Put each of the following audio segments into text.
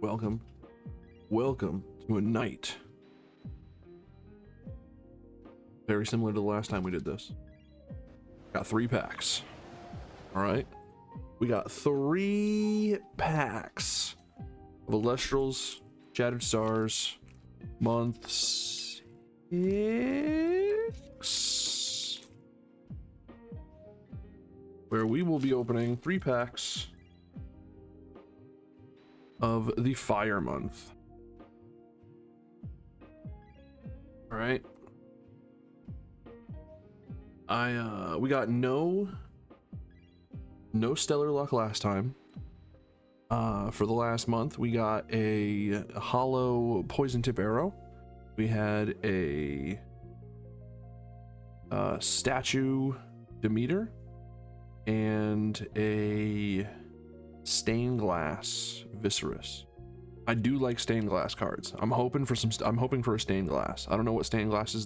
Welcome to a night very similar to the last time we did this. Got 3 packs. All right, we got 3 packs of Elestrals, Shattered Stars, month 6, where we will be opening 3 packs of the Fire month. All right, we got no stellar luck last time. For the last month we got a hollow poison tip arrow, we had a statue Demeter, and a stained glass Viserys. I do like stained glass cards. I'm hoping for a stained glass. I don't know what stained glass is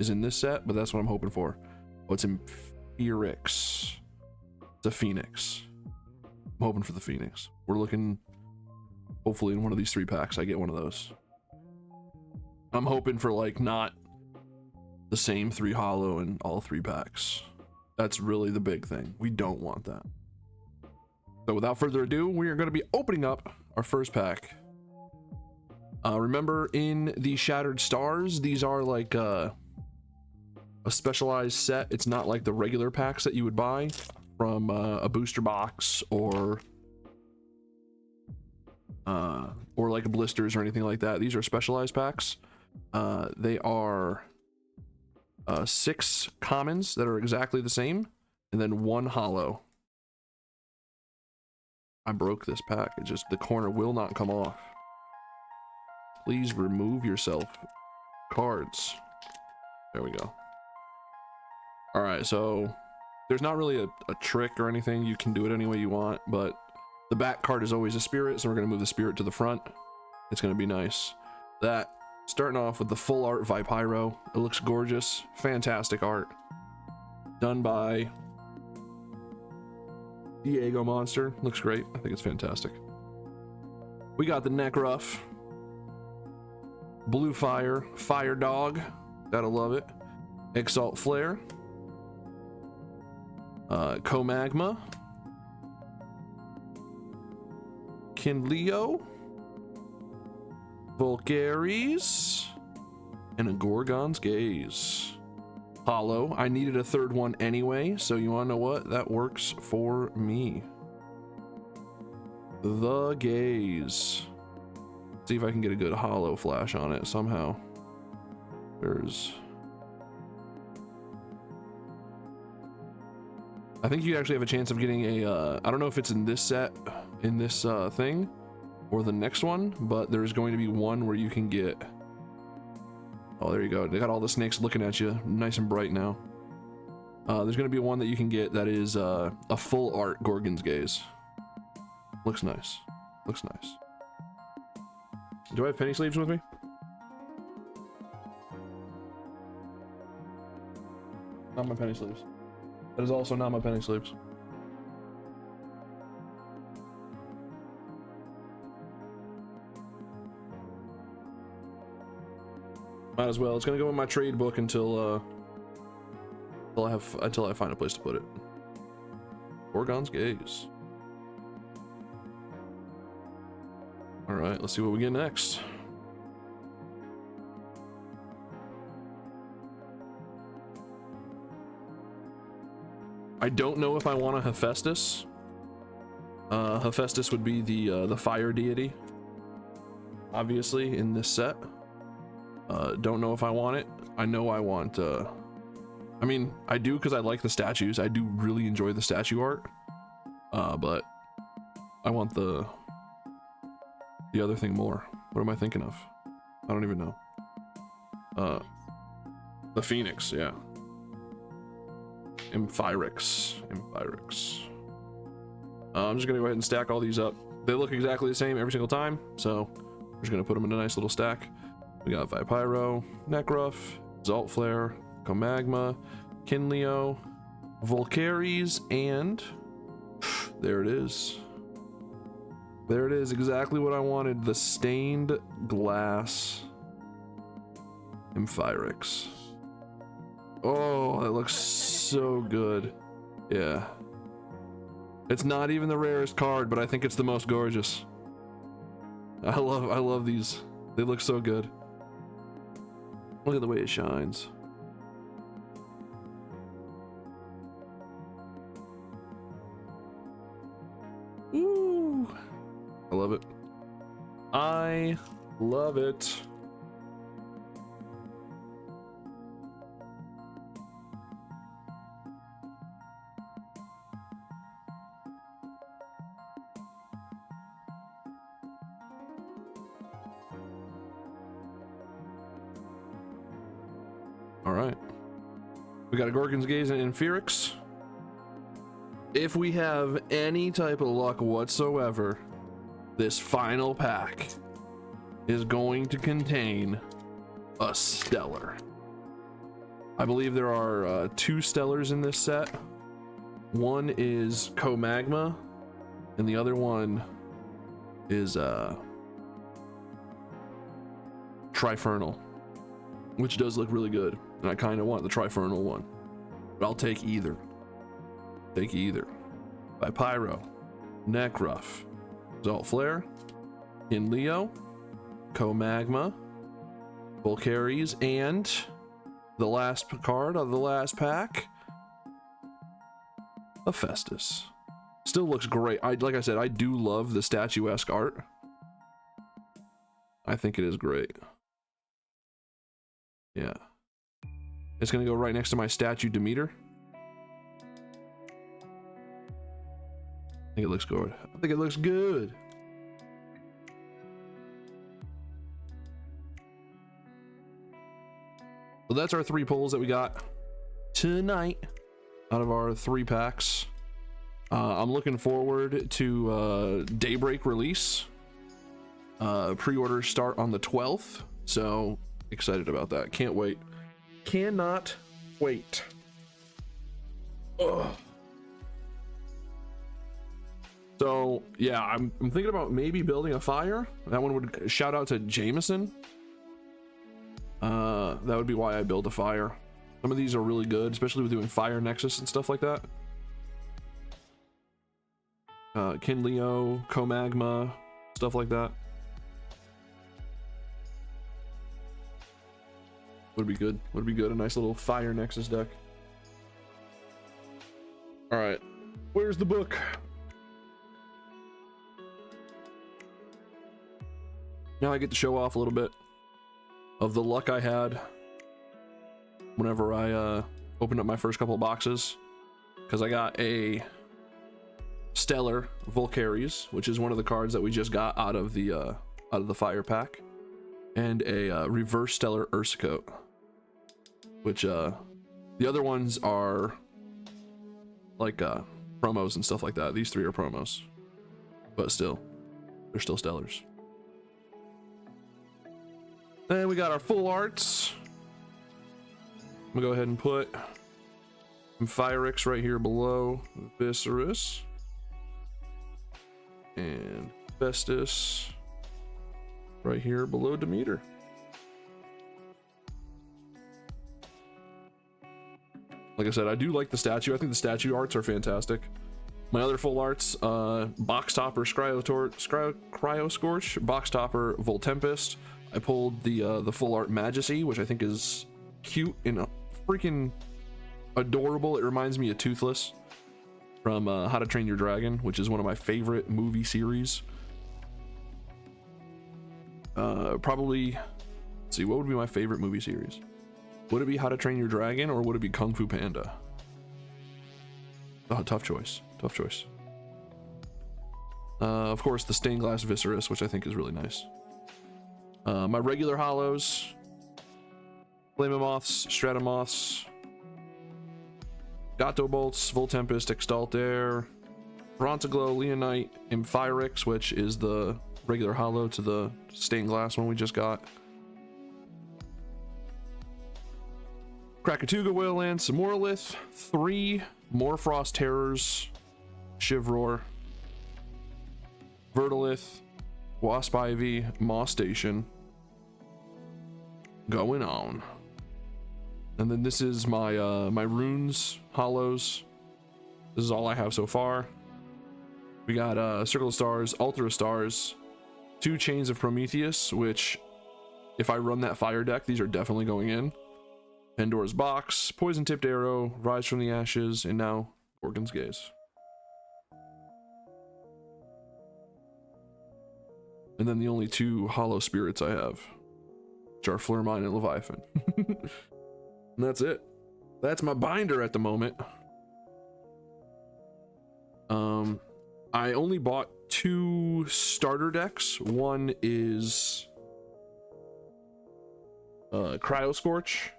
in this set, but that's what I'm hoping for. What's in Phoenix? It's a Phoenix. I'm hoping for the Phoenix. We're looking, hopefully in one of these 3 packs I get one of those. I'm hoping for like not the same 3 hollow in all 3 packs. That's really the big thing. We don't want that. So without further ado, we are going to be opening up our first pack. Remember, in the Shattered Stars, these are like a specialized set. It's not like the regular packs that you would buy from a booster box or like blisters or anything like that. These are specialized packs. They are 6 commons that are exactly the same, and then 1 hollow. I broke this pack. It just, the corner will not come off. Please remove yourself. Cards. There we go. All right, so there's not really a trick or anything. You can do it any way you want, but the back card is always a spirit, so we're going to move the spirit to the front. It's going to be nice. That, starting off with the full art Vipyro. It looks gorgeous. Fantastic art. Done by Diego Monster. Looks great. I think it's fantastic. We got the Necruff, Blue Fire, Fire Dog. Gotta love it. Exalt Flare, Comagma, Kinleo, Volcaries, and a Gorgon's Gaze. Hollow. I needed a 3rd one anyway, so you wanna know what? That works for me. The Gaze. See if I can get a good hollow flash on it somehow. I think you actually have a chance of getting a I don't know if it's in this set, in this thing, or the next one, but there's going to be one where you can get, oh, there you go. They got all the snakes looking at you nice and bright now. There's going to be one that you can get that is a full art Gorgon's Gaze. Looks nice. Looks nice. Do I have penny sleeves with me? Not my penny sleeves. That is also not my penny sleeves. Might as well. It's gonna go in my trade book until I find a place to put it. Gorgon's Gaze. All right, let's see what we get next. I don't know if I want a Hephaestus. Hephaestus would be the fire deity, obviously, in this set. Don't know if I want it. I know I want, I mean, I do because I like the statues. I do really enjoy the statue art. But I want the other thing more. What am I thinking of? I don't even know. The Phoenix, yeah. Amphyrix. I'm just gonna go ahead and stack all these up. They look exactly the same every single time, so we're just gonna put them in a nice little stack. We got Vipyro, Necruff, Exalt Flare, Comagma, Kinleo, Volcaries, and there it is. There it is, exactly what I wanted. The stained glass Amphirix. Oh, that looks so good. Yeah. It's not even the rarest card, but I think it's the most gorgeous. I love these. They look so good. Look at the way it shines. Ooh. I love it. I love it. All right. We got a Gorgon's Gaze and Amphirix. If we have any type of luck whatsoever, this final pack is going to contain a stellar. I believe there are 2 stellars in this set. One is Co-Magma, and the other one is Trifernal, which does look really good, and I kind of want the Trifernal one, but I'll take either. Take either. By Pyro, Nekruff, Zalt Flare, in Leo, Co-Magma, Volcaries, and the last card of the last pack, a Festus. Still looks great. Like I said, I do love the statuesque art. I think it is great. Yeah. It's gonna go right next to my statue Demeter. I think it looks good. I think it looks good. So that's our 3 pulls that we got tonight out of our 3 packs. I'm looking forward to Daybreak release. Pre-orders start on the 12th, so excited about that. Can't wait. Cannot wait. Ugh. So yeah, I'm thinking about maybe building a fire. That one would shout out to Jameson. That would be why I build a fire. Some of these are really good, especially with doing Fire Nexus and stuff like that. Kinleo, Co-Magma, stuff like that. Would be good. Would be good. A nice little Fire Nexus deck. All right, where's the book? Now I get to show off a little bit of the luck I had whenever I opened up my first couple of boxes, because I got a Stellar Volcaries, which is one of the cards that we just got out of the fire pack, and a Reverse Stellar Ursacote, which the other ones are like promos and stuff like that. These 3 are promos, but still, they're still Stellars. Then we got our full arts. I'm gonna go ahead and put Amphirix right here below Viscerus, and Festus right here below Demeter. Like I said, I do like the statue. I think the statue arts are fantastic. My other full arts, Box Topper Cryo Scorch, Box Topper Voltempest. I pulled the full art Majesty, which I think is cute and freaking adorable. It reminds me of Toothless from How to Train Your Dragon, which is one of my favorite movie series. Probably, let's see, what would be my favorite movie series? Would it be How to Train Your Dragon, or would it be Kung Fu Panda? Oh, tough choice. Tough choice. Of course, the Stained Glass Viscerus, which I think is really nice. My regular hollows, Flamemoths, Stratomoths, Gato Bolts, Voltempest, Exaltair, Bronzaglow, Leonite, Amphirix, which is the regular hollow to the stained glass one we just got. Krakatuga, Wayland, Morlith, 3 Morfrost Terrors, Shivroar, Verdolith, Wasp Ivy, Moss Station. Going on. And then this is my my runes, hollows. This is all I have so far. We got Circle of Stars, Altar of Stars, 2 Chains of Prometheus, which if I run that fire deck, these are definitely going in. Pandora's Box, Poison Tipped Arrow, Rise from the Ashes, and now Gorgon's Gaze. And then the only 2 hollow spirits I have, which are Flurmine and Leviathan. And that's it. That's my binder at the moment. I only bought 2 starter decks. One is Cryo Scorch,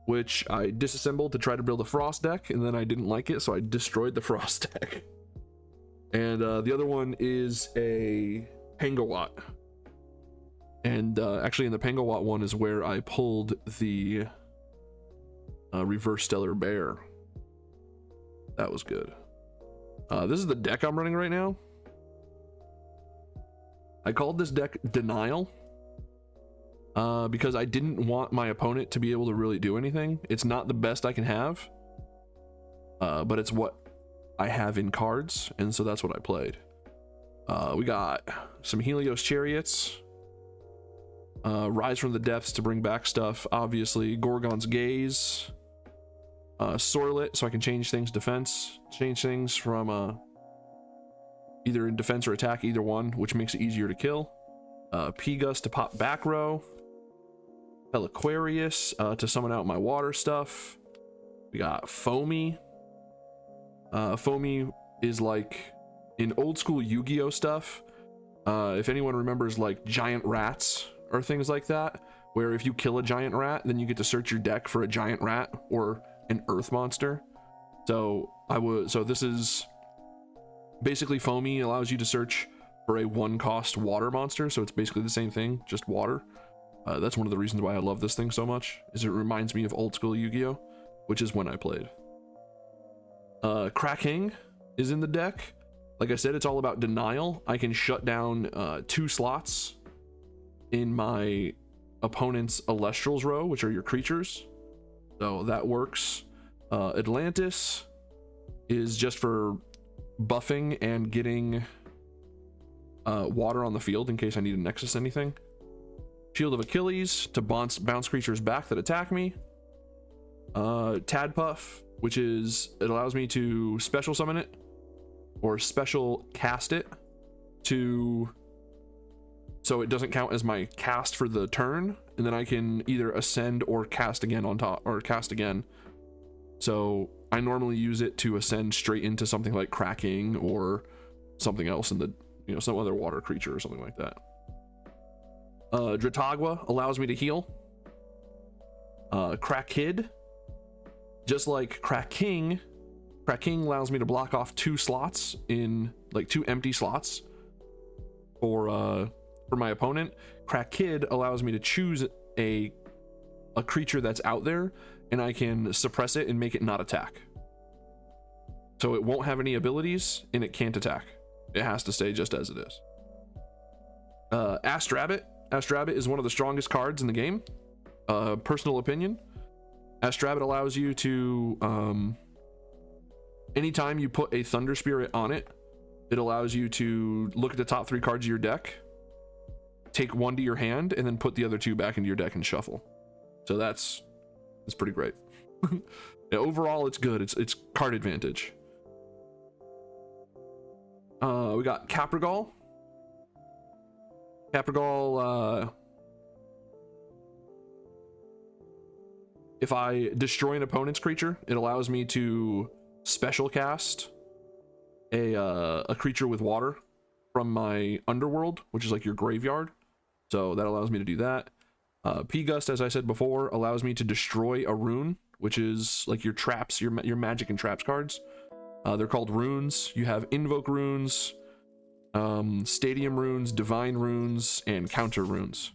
which I disassembled to try to build a Frost deck, and then I didn't like it, so I destroyed the Frost deck. And the other one is a Pengawatt. And actually in the Pengawatt one is where I pulled the Reverse Stellar Bear. That was good. This is the deck I'm running right now. I called this deck Denial because I didn't want my opponent to be able to really do anything. It's not the best I can have, but it's what I have in cards, and so that's what I played. We got some Helios Chariots, Rise from the Depths to bring back stuff, obviously, Gorgon's Gaze, Sorlet, so I can change things defense, change things from either in defense or attack, either one, which makes it easier to kill. P-Gus to pop back row, Aquarius to summon out my water stuff. We got Foamy. Foamy is like in old school Yu-Gi-Oh stuff. If anyone remembers like giant rats or things like that, where if you kill a giant rat, then you get to search your deck for a giant rat or an earth monster. So this is basically Foamy allows you to search for a 1-cost water monster, so it's basically the same thing, just water. That's one of the reasons why I love this thing so much, is it reminds me of old school Yu-Gi-Oh, which is when I played. Cracking is in the deck. Like I said, it's all about denial. I can shut down 2 slots in my opponent's Elestrals row, which are your creatures, so that works. Atlantis is just for buffing and getting water on the field in case I need to Nexus anything. Shield of Achilles to bounce creatures back that attack me. Tadpuff, which is, it allows me to special summon it or special cast it so it doesn't count as my cast for the turn, and then I can either ascend or cast again on top, or cast again. So I normally use it to ascend straight into something like Cracking or something else in the, some other water creature or something like that. Dratagua allows me to heal. Crackid, just like Cracking allows me to block off 2 slots in, like 2 empty slots for my opponent. Crackid allows me to choose a creature that's out there, and I can suppress it and make it not attack. So it won't have any abilities and it can't attack. It has to stay just as it is. Astrabbit. Astrabbit is one of the strongest cards in the game. Personal opinion. Astrabbit allows you to, anytime you put a Thunder Spirit on it, it allows you to look at the top 3 cards of your deck, take 1 to your hand, and then put the other 2 back into your deck and shuffle. So that's pretty great. Yeah, overall, it's good. It's card advantage. We got Caprigal. Caprigal, if I destroy an opponent's creature, it allows me to special cast a creature with water from my underworld, which is like your graveyard. So that allows me to do that. P-Gust, as I said before, allows me to destroy a rune, which is like your traps, your magic and traps cards. They're called runes. You have invoke runes, stadium runes, divine runes, and counter runes.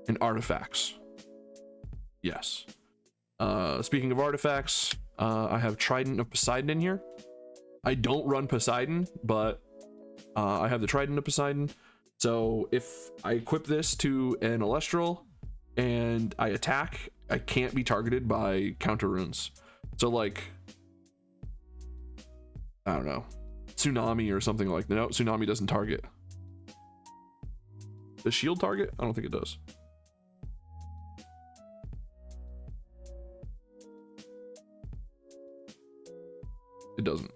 And artifacts. Yes. Speaking of artifacts, I have Trident of Poseidon in here. I don't run Poseidon, but I have the Trident of Poseidon. So if I equip this to an Elestral and I attack, I can't be targeted by counter runes. So like, I don't know, Tsunami or something like that. No, Tsunami doesn't target. Does shield target? I don't think it does. It doesn't.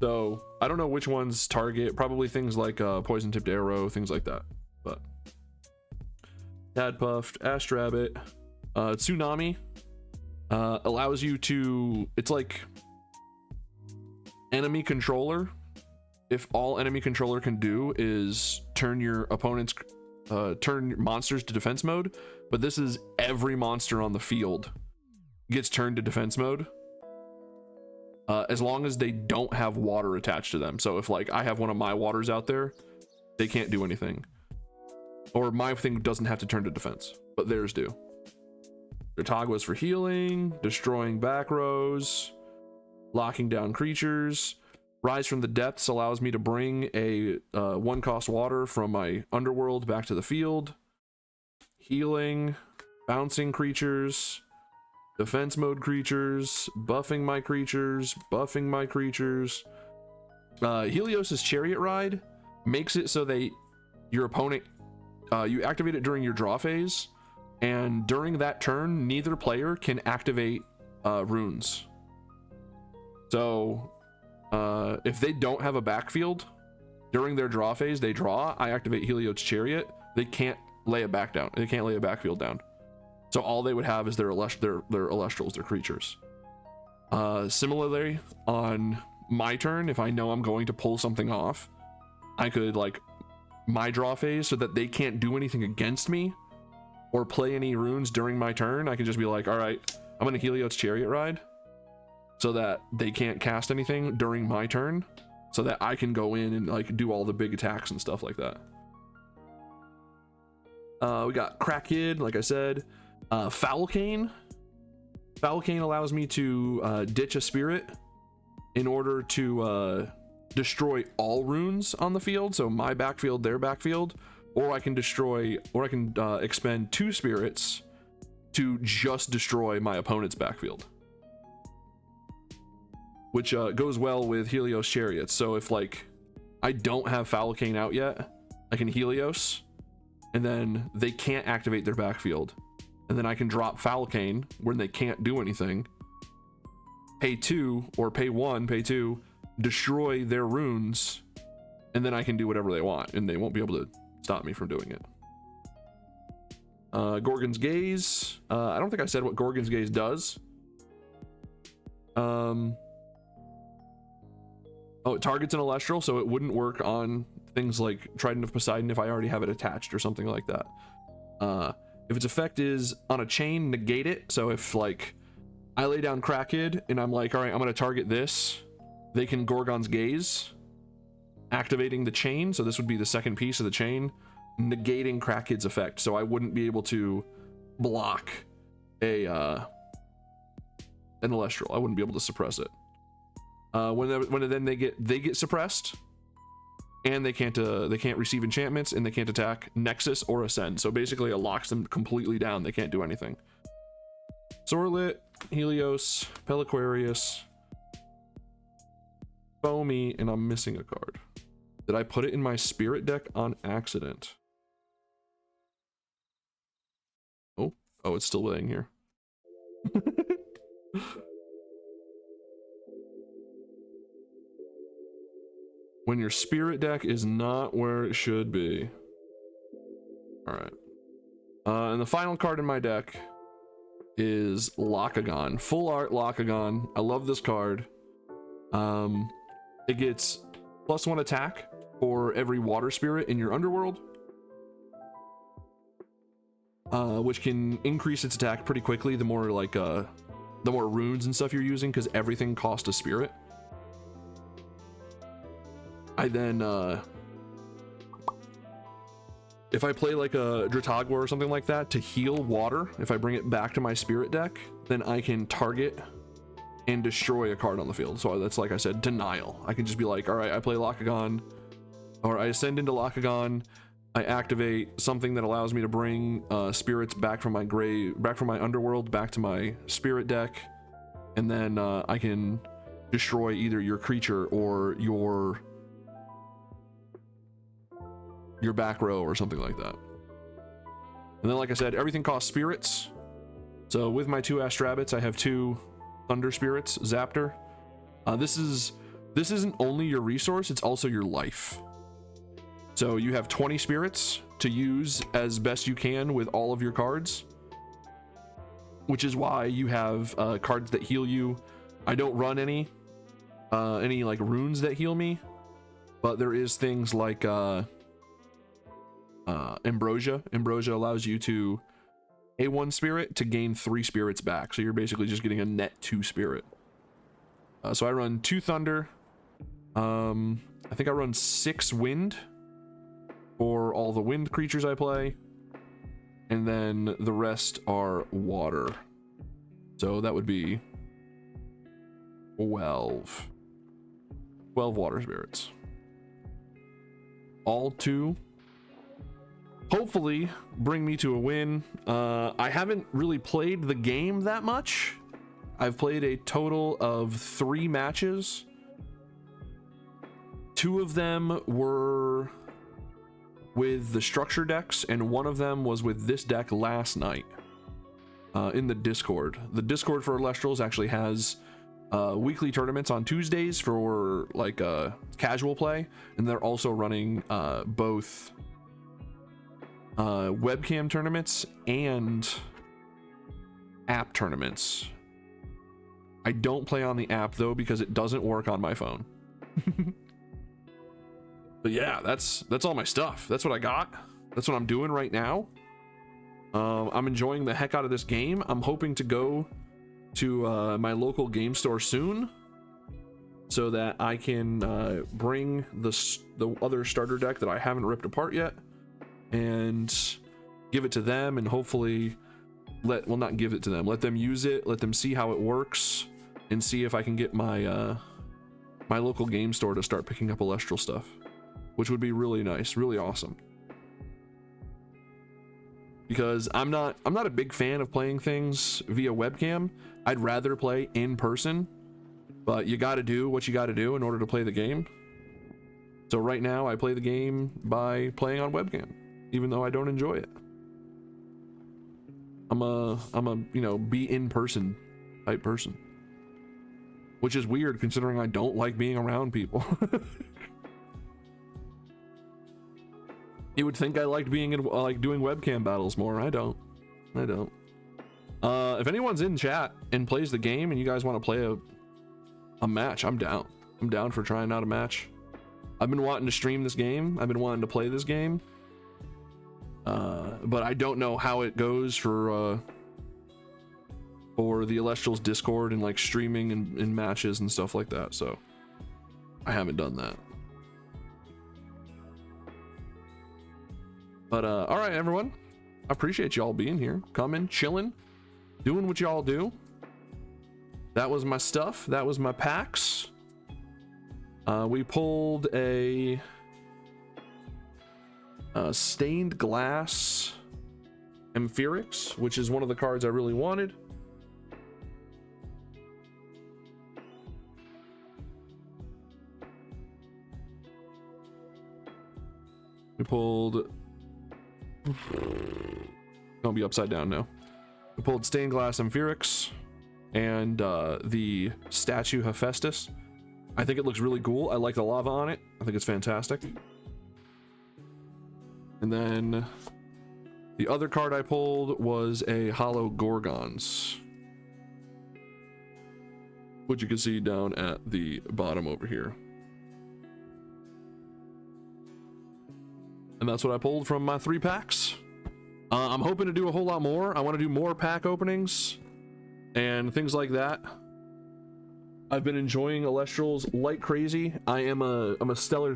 So I don't know which ones target. Probably things like poison tipped arrow, things like that. But Tad Puffed, Ash Rabbit, Tsunami allows you to. It's like enemy controller. If all enemy controller can do is turn your opponent's turn monsters to defense mode, but this is every monster on the field gets turned to defense mode. As long as they don't have water attached to them. So if like I have one of my waters out there, they can't do anything. Or my thing doesn't have to turn to defense, but theirs do. Dratagua's for healing, destroying back rows, locking down creatures. Rise from the Depths allows me to bring a 1-cost water from my underworld back to the field. Healing, bouncing creatures, defense mode creatures, buffing my creatures, buffing my creatures. Helios's Chariot Ride makes it so that your opponent, you activate it during your draw phase, and during that turn, neither player can activate runes. So if they don't have a backfield during their draw phase, they draw, I activate Helios Chariot, they can't lay a back down. They can't lay a backfield down. So all they would have is their Elestrals, their creatures. Similarly, on my turn, if I know I'm going to pull something off, I could like my draw phase so that they can't do anything against me or play any runes during my turn. I can just be like, all right, I'm gonna Helios Chariot Ride so that they can't cast anything during my turn, so that I can go in and like do all the big attacks and stuff like that. We got Crackhead, like I said. Foulcane. Foulcane allows me to ditch a spirit in order to destroy all runes on the field. So my backfield, their backfield, or I can expend 2 spirits to just destroy my opponent's backfield, which goes well with Helios Chariots. So if like I don't have Foulcane out yet, I can Helios, and then they can't activate their backfield. And then I can drop Foulcane when they can't do anything. Pay 2 or pay 1, pay 2, destroy their runes, and then I can do whatever they want, and they won't be able to stop me from doing it. Gorgon's Gaze. I don't think I said what Gorgon's Gaze does. Oh, it targets an Elestral, so it wouldn't work on things like Trident of Poseidon if I already have it attached or something like that. If its effect is on a chain, negate it. So if like I lay down Crackhead and I'm like, all right, I'm going to target this, they can Gorgon's Gaze, activating the chain. So this would be the second piece of the chain, negating Crackhead's effect. So I wouldn't be able to block an Elestral. I wouldn't be able to suppress it. When they get suppressed, and they can't receive enchantments, and they can't attack Nexus or Ascend. So basically it locks them completely down. They can't do anything. Sorlit, Helios, Peliquarius, Foamy, and I'm missing a card. Did I put it in my spirit deck on accident? Oh, it's still laying here. When your spirit deck is not where it should be. All right. And the final card in my deck is Lockagon. Full art Lockagon. I love this card. It gets +1 attack for every water spirit in your underworld, which can increase its attack pretty quickly the more like the more runes and stuff you're using, because everything costs a spirit. I then, if I play like a Dratagua or something like that to heal water, if I bring it back to my spirit deck, then I can target and destroy a card on the field. So that's, like I said, denial. I can just be like, all right, I play Lakagon, or I ascend into Lakagon, I activate something that allows me to bring spirits back from my underworld back to my spirit deck, and then I can destroy either your creature or your back row or something like that. And then, like I said, everything costs spirits. So with my 2 Astrabbits, I have 2 Thunder Spirits, Zaptor. This isn't only your resource, it's also your life. So you have 20 spirits to use as best you can with all of your cards, which is why you have cards that heal you. I don't run any like runes that heal me, but there is things like Ambrosia. Ambrosia allows you to pay 1 spirit to gain 3 spirits back, so you're basically just getting a net 2 spirit. So I run 2 thunder. I think I run 6 wind for all the wind creatures I play, and then the rest are water. So that would be 12 water spirits, all to hopefully bring me to a win. I haven't really played the game that much. I've played a total of 3 matches. 2 of them were with the structure decks, and 1 of them was with this deck last night in the Discord. The Discord for Elestrals actually has weekly tournaments on Tuesdays for like casual play, and they're also running both webcam tournaments and app tournaments. I don't play on the app though because it doesn't work on my phone. But yeah, that's all my stuff. That's what I got. That's what I'm doing right now. I'm enjoying the heck out of this game. I'm hoping to go to my local game store soon so that I can bring the other starter deck that I haven't ripped apart yet and give it to them, and hopefully not give it to them, let them use it, let them see how it works, and see if I can get my my local game store to start picking up Elestral stuff, which would be really nice, really awesome. Because I'm not a big fan of playing things via webcam. I'd rather play in person, but you got to do what you got to do in order to play the game. So right now I play the game by playing on webcam, even though I don't enjoy it. I'm a be in person type person, which is weird considering I don't like being around people. You would think I liked being in doing webcam battles more. I don't. If anyone's in chat and plays the game and you guys want to play a match, I'm down. I'm down for trying out a match. I've been wanting to stream this game. I've been wanting to play this game. But I don't know how it goes for the Elestrals Discord and like streaming and matches and stuff like that. So I haven't done that. But all right, everyone, I appreciate y'all being here, coming, chilling, doing what y'all do. That was my stuff. That was my packs. We pulled a stained glass Amphirix, which is one of the cards I really wanted. We pulled, gonna be upside down now. We pulled stained glass Amphirix and the statue Hephaestus. I think it looks really cool. I like the lava on it. I think it's fantastic. And then the other card I pulled was a Hollow Gorgons, which you can see down at the bottom over here. And that's what I pulled from my 3 packs. I'm hoping to do a whole lot more. I want to do more pack openings and things like that. I've been enjoying Elestrals like crazy. I'm a stellar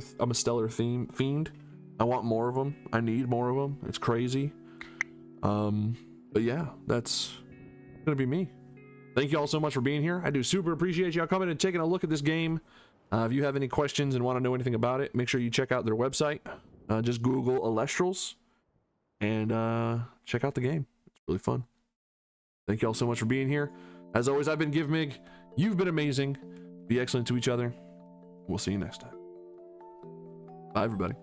theme fiend. I want more of them. I need more of them. It's crazy. But yeah, that's gonna be me. Thank you all so much for being here. I do super appreciate y'all coming and taking a look at this game. If you have any questions and want to know anything about it, make sure you check out their website. Just Google Elestrals and check out the game. It's really fun. Thank you all so much for being here. As always, I've been GiveMig. You've been amazing. Be excellent to each other. We'll see you next time. Bye, everybody.